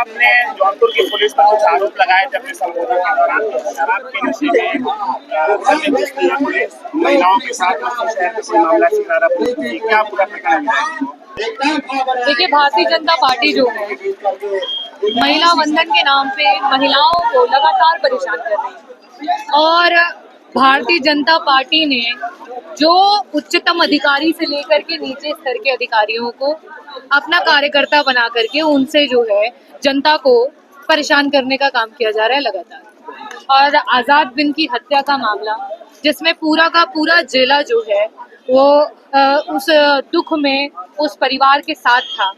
आपने जौनपुर की पुलिस पर कुछ आरोप लगाए थे अपने संबोधन के दौरान कि शराब के नशे में करने घुसती है पुलिस, महिलाओं के साथ शहर में कोई मामला शिकारा पुलिस की, क्या पूरा प्रकरण है? देखिए, भारतीय जनता पार्टी जो है महिला वंदन के नाम पे महिलाओं को लगातार परेशान कर रही है। और भारतीय जनता पार्टी ने जो उच्चतम अधिकारी से लेकर के नीचे स्तर के अधिकारियों को अपना कार्यकर्ता बना करके उनसे जो है जनता को परेशान करने का काम किया जा रहा है लगातार। और आजाद बिन की हत्या का मामला, जिसमें पूरा का पूरा जिला जो है वो उस दुख में उस परिवार के साथ था,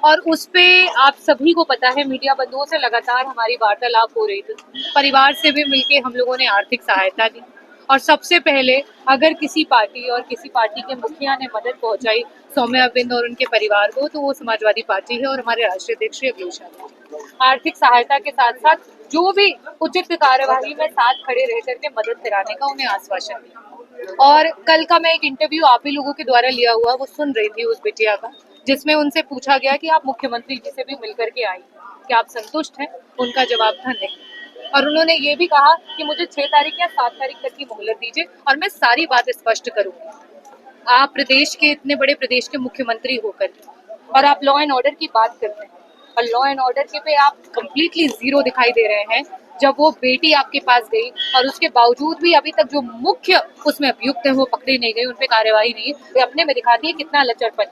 और उस पे आप सभी को पता है, मीडिया बंधुओं से लगातार हमारी वार्तालाप हो रही थी। परिवार से भी मिलके हम लोगों ने आर्थिक सहायता दी, और सबसे पहले अगर किसी पार्टी और किसी पार्टी के मुखिया ने मदद पहुंचाई सौम्या बिंद और उनके परिवार को, तो वो समाजवादी पार्टी है और हमारे राष्ट्रीय अध्यक्ष अखिलेश यादव। आर्थिक सहायता के साथ साथ जो भी उचित कार्यवाही में साथ खड़े रह करके मदद कराने का उन्हें आश्वासन दिया। और कल का मैं एक इंटरव्यू आप ही लोगों के द्वारा लिया हुआ वो सुन रही थी उस बिटिया का, जिसमें उनसे पूछा गया कि आप मुख्यमंत्री जी से भी मिलकर के आई, क्या आप संतुष्ट हैं? उनका जवाब था नहीं। और उन्होंने ये भी कहा कि मुझे 6 तारीख या 7 तारीख तक की मोहलत दीजिए और मैं सारी बात स्पष्ट करूंगी। आप प्रदेश के इतने बड़े प्रदेश के मुख्यमंत्री होकर और आप लॉ एंड ऑर्डर की बात करते हैं, और लॉ एंड ऑर्डर के पे आप कंप्लीटली जीरो दिखाई दे रहे हैं। जब वो बेटी आपके पास गई और उसके बावजूद भी अभी तक जो मुख्य उसमें अभियुक्त है वो पकड़ी नहीं गई, उन पे कार्रवाई नहीं है, तो अपने में दिखाती है कितना लचरपन।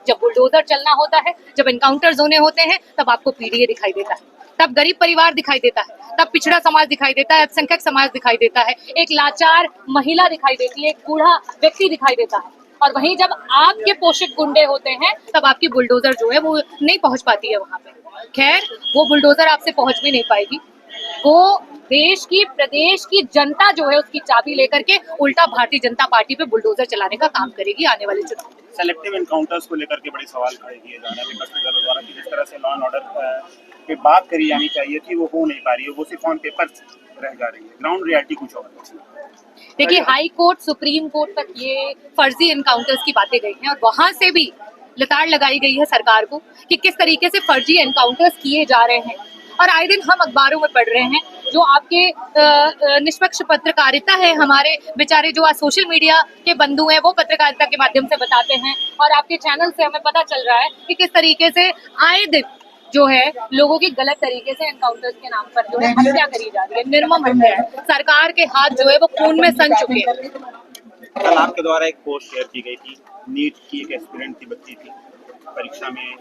जब बुलडोजर चलना होता है, जब एनकाउंटर जोने होते हैं, तब आपको पीडीए दिखाई देता है, तब गरीब परिवार दिखाई देता है, तब पिछड़ा समाज दिखाई देता है, अल्पसंख्यक समाज दिखाई देता है, एक लाचार महिला दिखाई देती है, एक बूढ़ा व्यक्ति दिखाई देता है। और वहीं जब आपके पोषित गुंडे होते हैं, तब आपकी बुलडोजर जो है वो नहीं पहुंच पाती है वहां पे। खैर, वो बुलडोजर आपसे पहुंच भी नहीं पाएगी। वो देश की प्रदेश की जनता जो है उसकी चाबी लेकर के उल्टा भारतीय जनता पार्टी पे बुलडोजर चलाने का काम करेगी आने वाले चुनाव में। सेलेक्टिव एनकाउंटर्स को लेकर के बड़े सवाल खड़े किए जा रहे हैं विपक्षी दलों द्वारा कि जिस तरह से लॉ एंड ऑर्डर पे बात करी जानी चाहिए थी वो हो नहीं पा रही है, वो सिर्फ ऑन पेपर रह जा रही है, ग्राउंड रियलिटी कुछ और है। देखिए, हाई कोर्ट सुप्रीम कोर्ट तक ये फर्जी एनकाउंटर्स की बातें गई हैं, और वहां से भी लताड़ लगाई गई है सरकार को कि किस तरीके से फर्जी एनकाउंटर्स किए जा रहे हैं। और आए दिन हम अखबारों में पढ़ रहे हैं, जो आपके निष्पक्ष पत्रकारिता है, हमारे बेचारे जो आज सोशल मीडिया के बंधु हैं वो पत्रकारिता के माध्यम से बताते हैं, और आपके चैनल से हमें पता चल रहा है कि किस तरीके से आए दिन जो है लोगों की गलत तरीके से एनकाउंटर्स के नाम पर जो है हत्या करी जा रही है, निर्मम हत्या है। सरकार के हाथ जो है वो खून में सन चुके हैं। कल आपके द्वारा एक पोस्ट शेयर की गई थी, नीट की एक एस्पिरेंट की बच्ची थी, परीक्षा में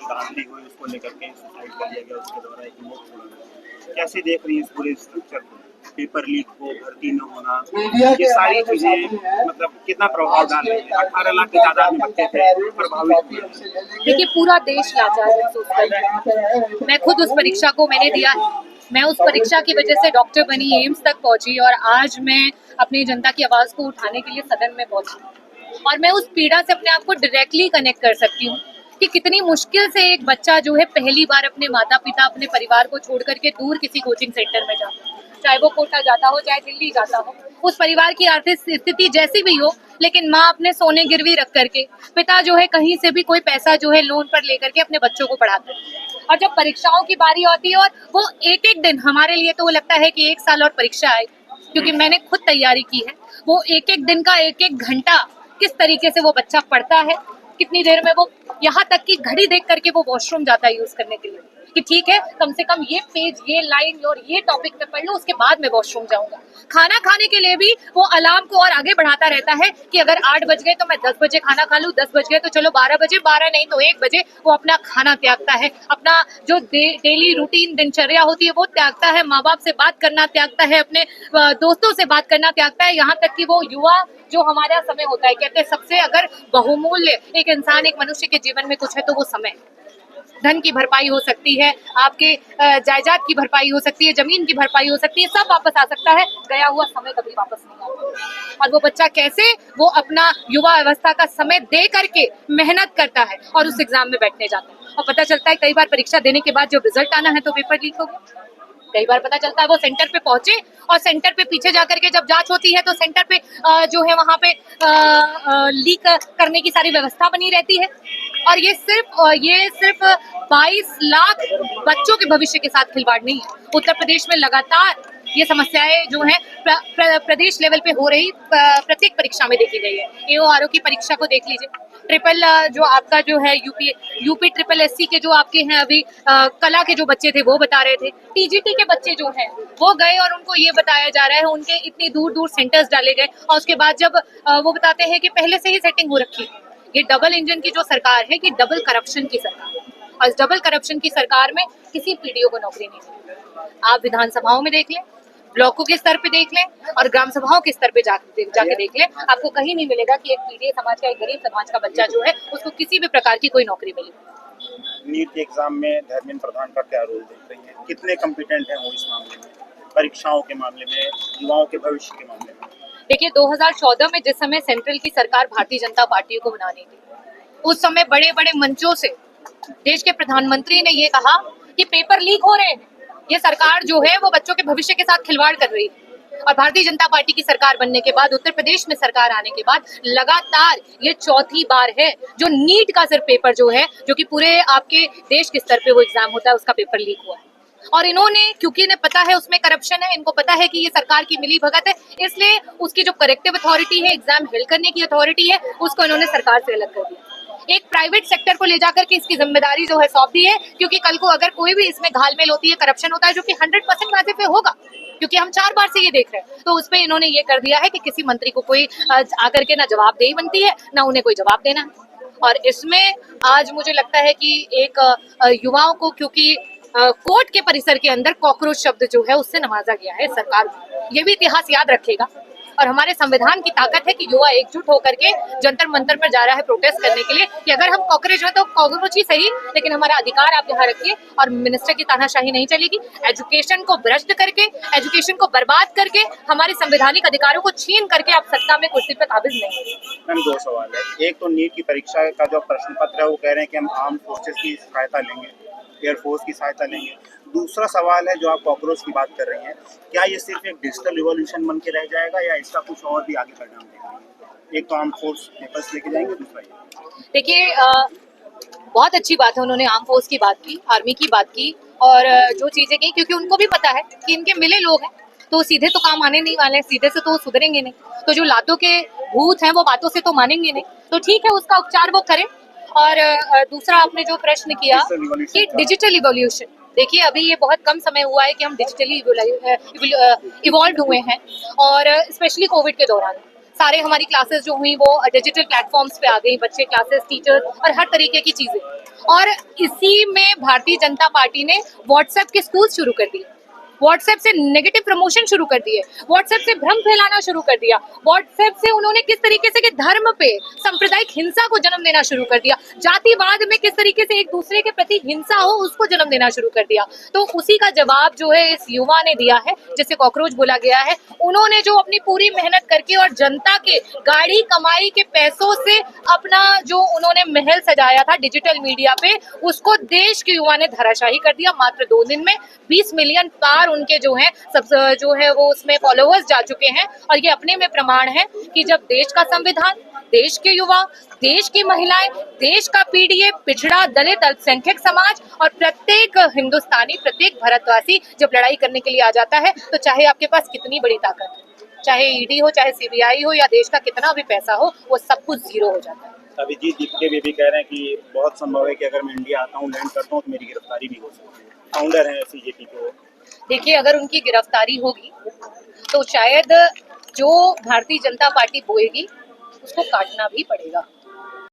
धांधली हुई, उसको लेकर के सुसाइड कर लिया गया, उसके द्वारा एक नोट छोड़ा गया। कैसे देख रही है इस पूरे स्ट्रक्चर को, पेपर लीक हो, भर्ती न होना, ये सारी चीजें मतलब कितना प्रभाव डाल रही है? 18 लाख की तादाद में बच्चे थे प्रभावित हुए। देखिए, पूरा देश लाचार महसूस कर रहा है। मैं खुद उस परीक्षा को मैंने दिया है, मैं उस परीक्षा की वजह से डॉक्टर बनी, एम्स तक पहुंची, और आज मैं अपनी जनता की आवाज को उठाने के लिए सदन में पहुंची। और मैं उस पीड़ा से अपने आप को डायरेक्टली कनेक्ट कर सकती हूँ कि कितनी मुश्किल से एक बच्चा जो है पहली बार अपने माता पिता अपने परिवार को छोड़ करके दूर किसी कोचिंग सेंटर में जाता है, चाहे वो कोटा जाता हो चाहे दिल्ली जाता हो। उस परिवार की आर्थिक स्थिति जैसी भी हो, लेकिन माँ अपने सोने गिरवी रख करके, पिता जो है कहीं से भी कोई पैसा जो है लोन पर लेकर के अपने बच्चों को पढ़ाते हैं। और जब परीक्षाओं की बारी आती है, और वो एक एक दिन, हमारे लिए तो वो लगता है कि 1 साल और परीक्षा आए, क्योंकि मैंने खुद तैयारी की है। वो एक एक दिन का एक एक घंटा किस तरीके से वो बच्चा पढ़ता है, कितनी देर में वो, यहाँ तक कि घड़ी देख करके वो वॉशरूम जाता है यूज करने के लिए कि ठीक है कम से कम ये पेज, ये लाइन और ये टॉपिक में पढ़ लो, उसके बाद मैं वॉशरूम जाऊंगा। खाना खाने के लिए भी वो अलार्म को और आगे बढ़ाता रहता है कि अगर 8 बज गए तो मैं 10 बजे खाना खा लूं, 10 बज गए तो चलो 12 बजे, 12 नहीं तो 1 बजे वो अपना खाना त्यागता है, अपना जो डेली रूटीन दिनचर्या होती है वो त्यागता है, माँ बाप से बात करना त्यागता है, अपने दोस्तों से बात करना त्यागता है। यहाँ तक कि वो युवा जो हमारा समय होता है, कहते हैं सबसे अगर बहुमूल्य एक इंसान, एक मनुष्य के जीवन में कुछ है तो वो समय। धन की भरपाई हो सकती है, आपके जायदाद की भरपाई हो सकती है, जमीन की भरपाई हो सकती है, सब वापस आ सकता है, गया हुआ समय कभी वापस नहीं आता। और वो बच्चा कैसे वो अपना युवा अवस्था का समय दे करके मेहनत करता है और उस एग्जाम में बैठने जाता है, और पता चलता है कई बार परीक्षा देने के बाद जब रिजल्ट आना है तो पेपर लीक हो गया। कई बार पता चलता है वो सेंटर पे पहुंचे और सेंटर पे पीछे जाकर के जब जांच होती है तो सेंटर पे जो है वहां पे लीक करने की सारी व्यवस्था बनी रहती है। और ये सिर्फ 22 लाख बच्चों के भविष्य के साथ खिलवाड़ नहीं है। उत्तर प्रदेश में लगातार ये समस्याएं जो हैं प्रदेश लेवल पे हो रही प्रत्येक परीक्षा में देखी गई है। एओआरओ की परीक्षा को देख लीजिए, ट्रिपल जो आपका जो है यूपी ट्रिपल एससी के जो आपके हैं अभी कला के जो बच्चे थे वो बता रहे थे, टीजीटी के बच्चे जो हैं वो गए और उनको ये बताया जा रहा है, उनके इतनी दूर दूर सेंटर्स डाले गए और उसके बाद जब वो बताते हैं कि पहले से ही सेटिंग हो रखी है। ये डबल इंजन की जो सरकार है कि डबल करप्शन की सरकार है, और इस डबल करप्शन की सरकार में किसी पीडीओ को नौकरी नहीं मिली। आप विधानसभाओं में देख लें, ब्लॉकों के स्तर पे देख लें और ग्राम सभाओं के स्तर पे जाके देख लें, आपको कहीं नहीं मिलेगा कि एक पीडीए समाज का, एक गरीब समाज का बच्चा जो है उसको किसी भी प्रकार की कोई नौकरी मिले। नीट के एग्जाम में धर्मेंद्र प्रधान का क्या रोल देख रही है? कितने कॉम्पिटेंट हैं वो इस मामले में, परीक्षाओं के मामले में, युवाओं के भविष्य के मामले में? देखिए 2014 में जिस समय सेंट्रल की सरकार भारतीय जनता पार्टी को बनानी थी, उस समय बड़े बड़े मंचों से देश के प्रधानमंत्री ने ये कहा कि पेपर लीक हो रहे हैं, ये सरकार जो है वो बच्चों के भविष्य के साथ खिलवाड़ कर रही है। और भारतीय जनता पार्टी की सरकार बनने के बाद, उत्तर प्रदेश में सरकार आने के बाद लगातार ये चौथी बार है जो नीट का सिर्फ पेपर जो है, जो कि पूरे आपके देश के स्तर पे वो एग्जाम होता है, उसका पेपर लीक हुआ है। और इन्होंने, क्योंकि इन्हें पता है उसमें करप्शन है, इनको पता है कि ये सरकार की मिली भगत है, इसलिए उसकी जो करेक्टिव अथॉरिटी है, एग्जाम हेल्ड करने की अथॉरिटी है, उसको इन्होंने सरकार से अलग कर दिया। एक प्राइवेट सेक्टर को ले जाकर के इसकी जिम्मेदारी जो है सौंप दी है, क्योंकि कल को अगर कोई भी इसमें घालमेल होती है, करप्शन होता है, जो कि 100% वादे पे होगा, क्योंकि हम 4 बार से ये देख रहे हैं, तो उस पर इन्होंने ये कर दिया है कि किसी मंत्री को कोई आकर के ना जवाबदेही बनती है, ना उन्हें कोई जवाब देना है। और इसमें आज मुझे लगता है कि एक युवाओं को, क्योंकि कोर्ट के परिसर के अंदर कॉकरोच शब्द जो है उससे नवाजा गया है सरकार को, ये भी इतिहास याद रखेगा। और हमारे संविधान की ताकत है कि युवा एकजुट होकर के जंतर मंतर पर जा रहा है प्रोटेस्ट करने के लिए कि अगर हम कॉकरोच हैं तो कॉकरोच ही सही, लेकिन हमारा अधिकार आप यहाँ रखिए और मिनिस्टर की तानाशाही नहीं चलेगी। एजुकेशन को भ्रष्ट करके, एजुकेशन को बर्बाद करके, हमारे संवैधानिक अधिकारों को छीन करके आप सत्ता में कुर्सी पर काबिज नहीं। मैम 2 सवाल है। एक तो नीट की परीक्षा का जो प्रश्न पत्र है वो कह रहे हैं कि हम आर्म फोर्सेस की सहायता लेंगे, एयरफोर्स की सहायता लेंगे। दूसरा सवाल है जो आप कॉकरोच की बात कर रही हैं, क्या ये सिर्फ एक डिजिटल रिवॉल्यूशन बन के रह जाएगा या इसका कुछ और भी आगे परिणाम देखेंगे? एक तो आर्म फोर्स पेपर्स लेके जाएंगे, दूसरा ये। देखिए बहुत अच्छी बात है, उन्होंने आर्म फोर्स की बात की, आर्मी की बात की और जो चीजें की, क्योंकि उनको भी पता है कि इनके मिले लोग हैं तो सीधे तो काम आने नहीं वाले हैं, सीधे से तो सुधरेंगे नहीं, तो जो लातों के भूत हैं वो बातों से तो मानेंगे नहीं, तो ठीक है उसका उपचार वो करें। और दूसरा आपने जो प्रश्न किया कि डिजिटल इवोल्यूशन, देखिए अभी ये बहुत कम समय हुआ है कि हम डिजिटली इवॉल्व हुए हैं, और स्पेशली कोविड के दौरान सारे हमारी क्लासेस जो हुई वो डिजिटल प्लेटफॉर्म्स पे आ गई, बच्चे, क्लासेस, टीचर्स और हर तरीके की चीजें। और इसी में भारतीय जनता पार्टी ने व्हाट्सएप के स्कूल शुरू कर दिए, व्हाट्सएप से नेगेटिव प्रमोशन शुरू कर दिए, व्हाट्सएप से भ्रम फैलाना शुरू कर दिया, व्हाट्सएप से उन्होंने किस तरीके से कि धर्म पे सांप्रदायिक हिंसा को जन्म देना शुरू कर दिया, जातिवाद में किस तरीके से एक दूसरे के प्रति हिंसा हो उसको जन्म देना शुरू कर दिया। तो उसी का जवाब जो है इस युवा ने दिया है, जिसे कॉकरोच बोला गया है। उन्होंने जो अपनी पूरी मेहनत करके और जनता के गाड़ी कमाई के पैसों से अपना जो उन्होंने महल सजाया था डिजिटल मीडिया पे, उसको देश के युवा ने धराशाही कर दिया। मात्र 2 दिन में 20 मिलियन पार उनके जो है सब जो है वो उसमें फॉलोअर्स जा चुके हैं। और ये अपने में प्रमाण है कि जब देश का संविधान, देश के युवा, देश की महिलाएं, देश का पीडीए, पिछड़ा, दलित, अल्पसंख्यक समाज और प्रत्येक हिंदुस्तानी, प्रत्येक भारतवासी जब लड़ाई करने के लिए आ जाता है, तो चाहे आपके पास कितनी बड़ी ताकत हो, चाहे ईडी हो, चाहे सीबीआई हो या देश का कितना भी पैसा हो, वो सब कुछ जीरो हो जाता है। अभिजीत दीपके भी कह रहे हैं कि बहुत संभव है कि अगर मैं इंडिया आता हूँ, लैंड करता हूँ, तो मेरी गिरफ्तारी भी हो सकती है। फाउंडर है सीजेपी के। देखिए अगर उनकी गिरफ्तारी होगी तो शायद जो भारतीय जनता पार्टी बोएगी उसको काटना भी पड़ेगा।